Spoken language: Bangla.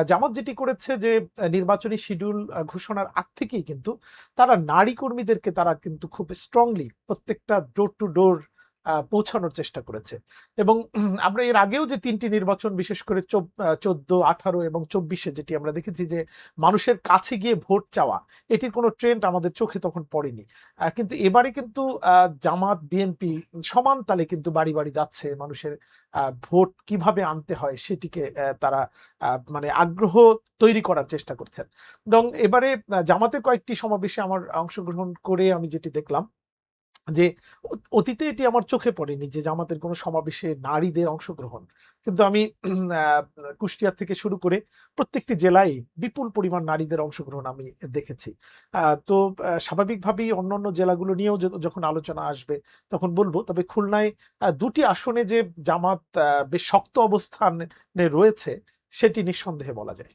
জামাত যেটি করেছে যে নির্বাচনী শিডিউল ঘোষণার আগ থেকেই কিন্তু তারা নারী কর্মীদেরকে তারা কিন্তু খুব স্ট্রংলি প্রত্যেকটা ডোর টু ডোর পৌঁছানোর চেষ্টা করেছে। এবং আমরা এর আগেও যে ৩টি নির্বাচন, বিশেষ করে ১৪, ১৮ এবং ২৪-এ যেটি আমরা দেখেছি যে মানুষের কাছে গিয়ে ভোট চাওয়া, এটির কোনো ট্রেন্ড আমাদের চোখে তখন পড়েনি। কিন্তু এবারে কিন্তু জামাত বিএনপি সমান তালে কিন্তু বাড়ি বাড়ি যাচ্ছে, মানুষের ভোট কিভাবে আনতে হয় সেটিকে তারা মানে আগ্রহ তৈরি করার চেষ্টা করছেন। এবং এবারে জামাতের কয়েকটি সমাবেশে আমার অংশগ্রহণ করে আমি যেটি দেখলাম যে অতীতে এটি আমার চোখে পড়েনি যে জামাতের কোনো সমাবেশে নারীদের অংশগ্রহণ। কিন্তু আমি কুষ্টিয়া থেকে শুরু করে প্রত্যেকটি জেলায় বিপুল পরিমাণ নারীদের অংশগ্রহণ আমি দেখেছি। তো স্বাভাবিকভাবেই অন্যান্য জেলাগুলো নিয়েও যখন আলোচনা আসবে তখন বলব। তবে খুলনায় ২টি আসনে যে জামাত বেশ শক্ত অবস্থানে রয়েছে সেটি নিঃসন্দেহে বলা যায়।